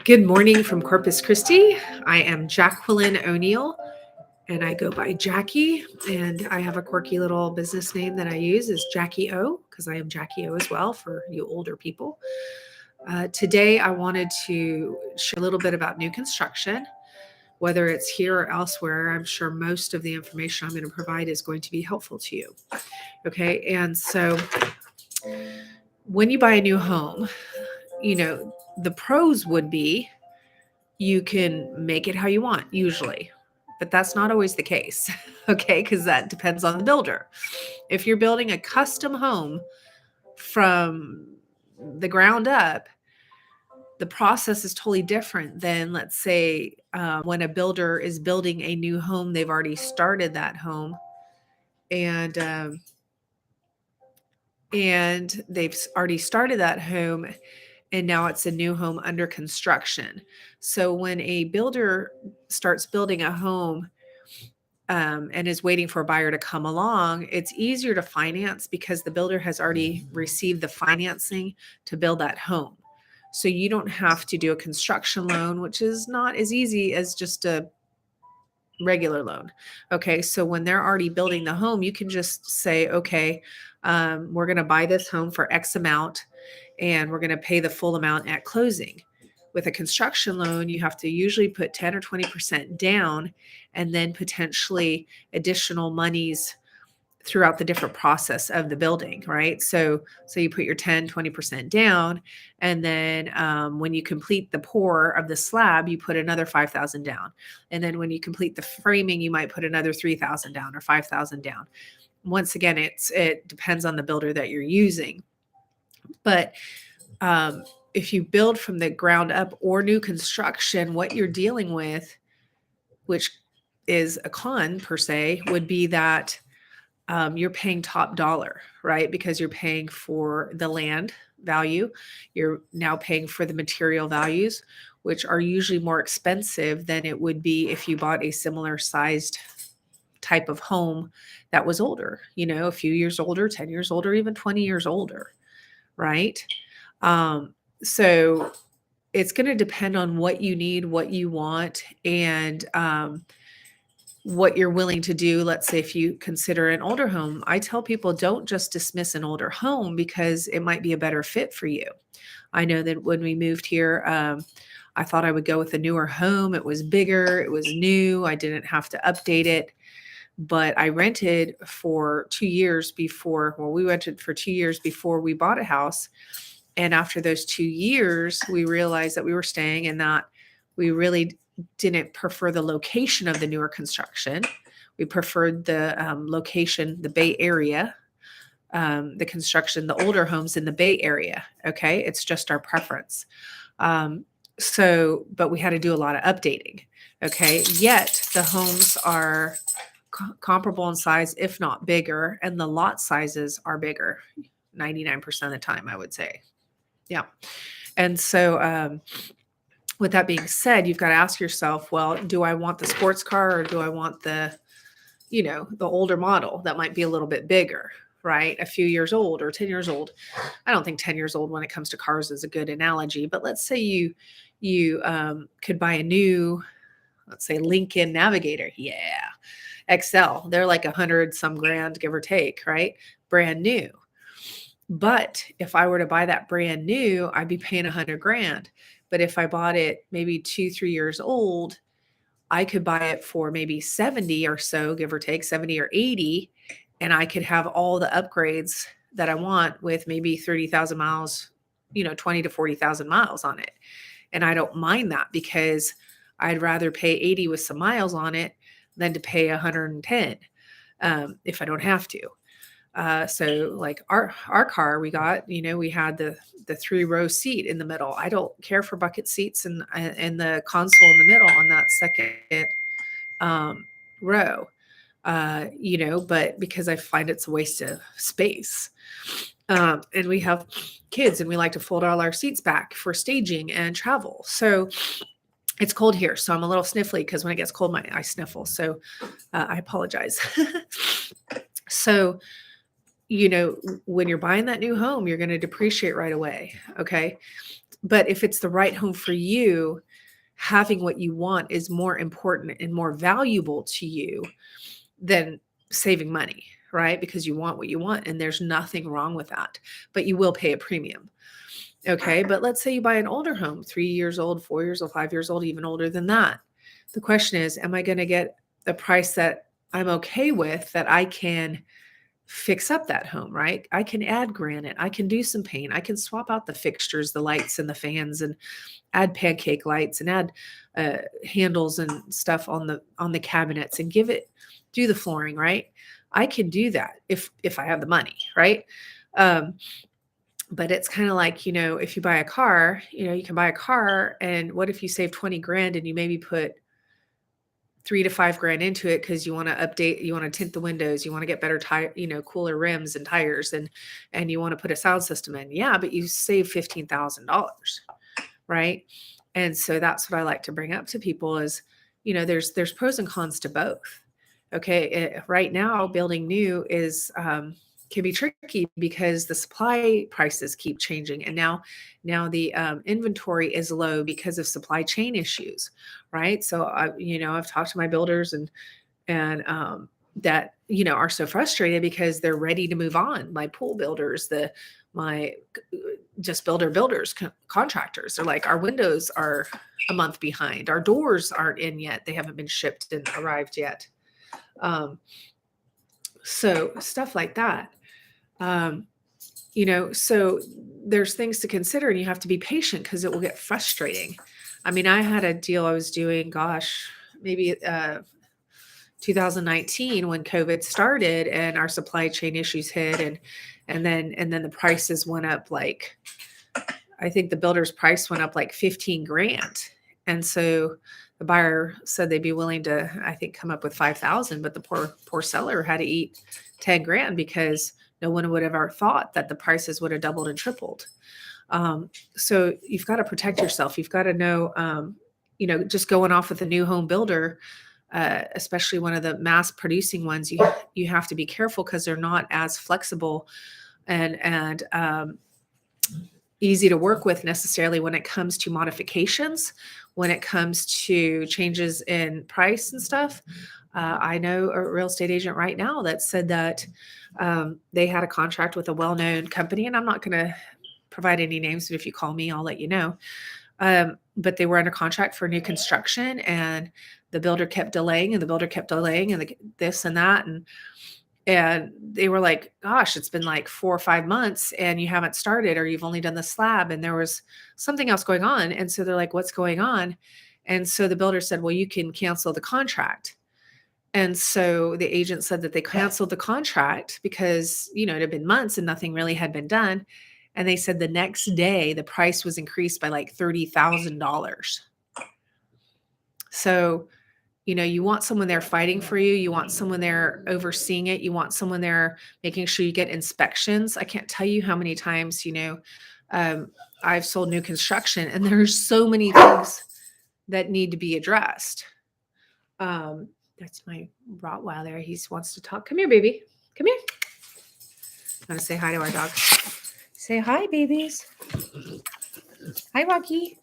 Good morning from Corpus Christi. I am Jacqueline O'Neill and I go by Jackie. And I have a quirky little business name that I use is Jaci-O because I am Jaci-O as well for you older people. Today, I wanted to share a little bit about new construction, whether it's here or elsewhere. I'm sure most of the information I'm going to provide is going to be helpful to you. Okay. And so when you buy a new home, the pros would be you can make it how you want, usually, but that's not always the case. Okay, because that depends on the builder. If you're building a custom home from the ground up, the process is totally different than, let's say, when a builder is building a new home. They've already started that home, and they've already started that home, and now it's a new home under construction. So when a builder starts building a home and is waiting for a buyer to come along, it's easier to finance because the builder has already received the financing to build that home. So you don't have to do a construction loan, which is not as easy as just a regular loan. Okay, so when they're already building the home, you can just say, okay, we're going to buy this home for X amount and we're going to pay the full amount at closing. With a construction loan, you have to usually put 10 or 20% down and then potentially additional monies throughout the different process of the building, right? So you put your 10, 20% down, and then when you complete the pour of the slab, you put another 5,000 down. And then when you complete the framing, you might put another 3,000 down or 5,000 down. Once again, it depends on the builder that you're using. But if you build from the ground up or new construction, what you're dealing with, which is a con per se, would be that you're paying top dollar, right? Because you're paying for the land value. You're now paying for the material values, which are usually more expensive than it would be if you bought a similar sized type of home that was older, a few years older, 10 years older, even 20 years older, right? So it's going to depend on what you need, what you want, and what you're willing to do. Let's say if you consider an older home, I tell people don't just dismiss an older home because it might be a better fit for you. I know that when we moved here, I thought I would go with a newer home. It was bigger, it was new, I didn't have to update it. But I rented for 2 years before, we rented for 2 years before we bought a house. And after those 2 years, we realized that we were staying and that we really didn't prefer the location of the newer construction. We preferred the location, the Bay Area, the construction, the older homes in the Bay Area. Okay. It's just our preference. But we had to do a lot of updating. Okay. Yet the homes are comparable in size, if not bigger, and the lot sizes are bigger 99% of the time, I would say. Yeah. And so, with that being said, you've got to ask yourself, well, do I want the sports car or do I want the older model that might be a little bit bigger, right? A few years old or 10 years old. I don't think 10 years old when it comes to cars is a good analogy, but let's say you could buy a new, let's say Lincoln Navigator. Yeah. XL. They're like 100 some grand, give or take, right? Brand new. But if I were to buy that brand new, I'd be paying 100 grand. But if I bought it maybe 2-3 years old, I could buy it for maybe 70 or so, give or take 70 or 80. And I could have all the upgrades that I want with maybe 30,000 miles, 20 to 40,000 miles on it. And I don't mind that because I'd rather pay 80 with some miles on it than to pay 110 if I don't have to. So like our car we got, we had the 3-row seat in the middle. I don't care for bucket seats and the console in the middle on that second row, but because I find it's a waste of space. And we have kids and we like to fold all our seats back for staging and travel. So it's cold here, so I'm a little sniffly because when it gets cold, I sniffle. So I apologize. So when you're buying that new home, you're going to depreciate right away. Okay. But if it's the right home for you, having what you want is more important and more valuable to you than saving money, right? Because you want what you want, and there's nothing wrong with that, but you will pay a premium. Okay. But let's say you buy an older home, 3 years old, 4 years old, 5 years old, even older than that. The question is, am I going to get a price that I'm okay with, that I can fix up that home, right? I can add granite. I can do some paint. I can swap out the fixtures, the lights and the fans, and add pancake lights and add handles and stuff on the cabinets and do the flooring, right? I can do that if I have the money, right? Um, but it's kind of like, if you buy a car, you can buy a car, and what if you save 20 grand and you maybe put 3 to 5 grand into it because you want to update, you want to tint the windows, you want to get better tire, cooler rims and tires, and you want to put a sound system in. Yeah, but you save $15,000, right? And so that's what I like to bring up to people is, there's pros and cons to both. Okay, right now building new can be tricky because the supply prices keep changing, and now the inventory is low because of supply chain issues, right? So I've talked to my builders and that are so frustrated because they're ready to move on. My pool builders, my just builders, contractors, they're like, our windows are a month behind, our doors aren't in yet, they haven't been shipped and arrived yet. So stuff like that. So there's things to consider, and you have to be patient because it will get frustrating. I mean, I had a deal I was doing, maybe 2019 when COVID started and our supply chain issues hit, and then the prices went up, like, I think the builder's price went up like 15 grand. And so the buyer said they'd be willing to, I think, come up with 5,000, but the poor seller had to eat 10 grand because no one would have ever thought that the prices would have doubled and tripled. So you've got to protect yourself. You've got to know, just going off with a new home builder, especially one of the mass producing ones, you have to be careful because they're not as flexible and easy to work with necessarily when it comes to modifications, when it comes to changes in price and stuff. I know a real estate agent right now that said that they had a contract with a well-known company, and I'm not going to provide any names, but if you call me, I'll let you know. But they were under contract for new construction, and the builder kept delaying, and the builder kept delaying, and this and that, and they were like, gosh, it's been like 4 or 5 months and you haven't started, or you've only done the slab, and there was something else going on. And so they're like, what's going on? And so the builder said, well, you can cancel the contract. And so the agent said that they canceled the contract because, it had been months and nothing really had been done. And they said the next day the price was increased by like $30,000. So, you want someone there fighting for you. You want someone there overseeing it. You want someone there making sure you get inspections. I can't tell you how many times, I've sold new construction, and there's so many things that need to be addressed. That's my Rottweiler. He wants to talk. Come here, baby. Come here. I'm going to say hi to our dog. Say hi, babies. Hi, Rocky.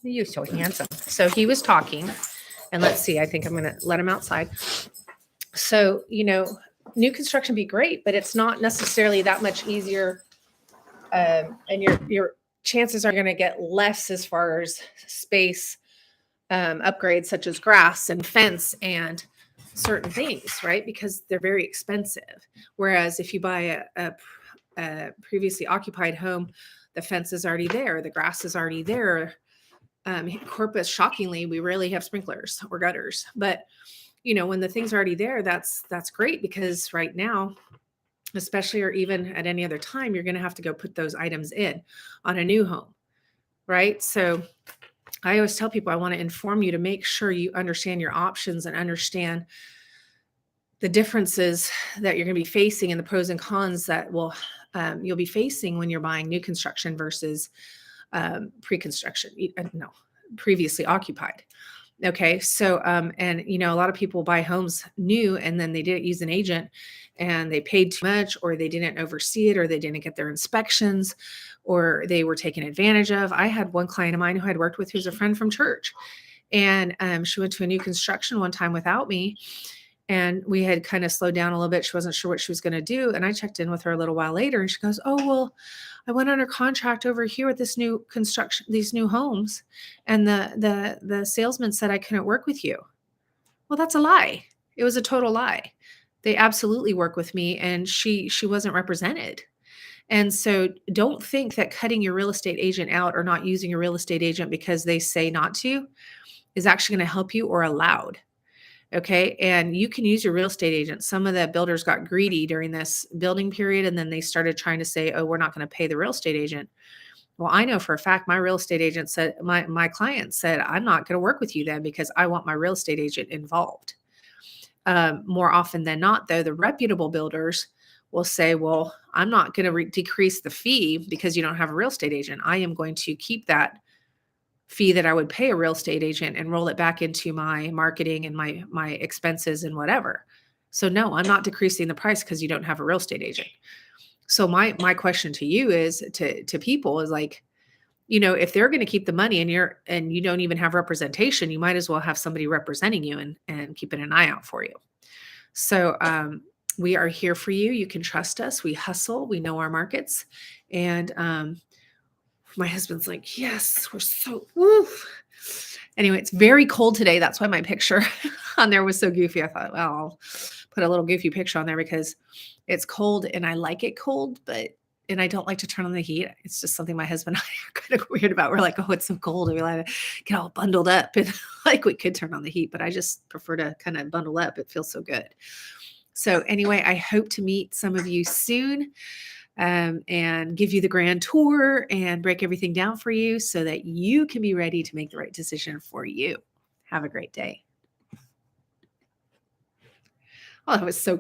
You're so handsome. So he was talking. And let's see, I think I'm going to let him outside. So, new construction be great, but it's not necessarily that much easier. And your chances are going to get less as far as space upgrades, such as grass and fence and certain things, right? Because they're very expensive. Whereas if you buy a previously occupied home, the fence is already there, the grass is already there. Corpus, shockingly, we rarely have sprinklers or gutters, but when the thing's already there, that's great, because right now, especially, or even at any other time, you're going to have to go put those items in on a new home, right? So I always tell people, I want to inform you to make sure you understand your options and understand the differences that you're going to be facing and the pros and cons that you'll be facing when you're buying new construction versus pre-construction, previously occupied. Okay. So, and a lot of people buy homes new and then they didn't use an agent and they paid too much, or they didn't oversee it, or they didn't get their inspections, or they were taken advantage of. I had one client of mine who I'd worked with who's a friend from church. And she went to a new construction one time without me. And we had kind of slowed down a little bit. She wasn't sure what she was going to do. And I checked in with her a little while later and she goes, "Oh, well, I went under contract over here with this new construction, these new homes. And the salesman said I couldn't work with you." Well, that's a lie. It was a total lie. They absolutely work with me and she wasn't represented. And so don't think that cutting your real estate agent out or not using a real estate agent because they say not to is actually going to help you or allowed. Okay. And you can use your real estate agent. Some of the builders got greedy during this building period and then they started trying to say, "Oh, we're not going to pay the real estate agent." Well, I know for a fact my real estate agent said, my client said, "I'm not going to work with you then because I want my real estate agent involved." More often than not, though, the reputable builders will say, "Well, I'm not going to decrease the fee because you don't have a real estate agent. I am going to keep that fee that I would pay a real estate agent and roll it back into my marketing and my expenses and whatever." So no, I'm not decreasing the price because you don't have a real estate agent. So my question to you is to people is like, if they're going to keep the money and you don't even have representation, you might as well have somebody representing you and keeping an eye out for you. So we are here for you. You can trust us. We hustle. We know our markets. And my husband's like, "Yes, we're so, woo." Anyway, it's very cold today. That's why my picture on there was so goofy. I thought, well, I'll put a little goofy picture on there because it's cold and I like it cold, and I don't like to turn on the heat. It's just something my husband and I are kind of weird about. We're like, "Oh, it's so cold." And we like to get all bundled up and like we could turn on the heat, but I just prefer to kind of bundle up. It feels so good. So anyway, I hope to meet some of you soon and give you the grand tour and break everything down for you so that you can be ready to make the right decision for you. Have a great day. Oh, that was so good.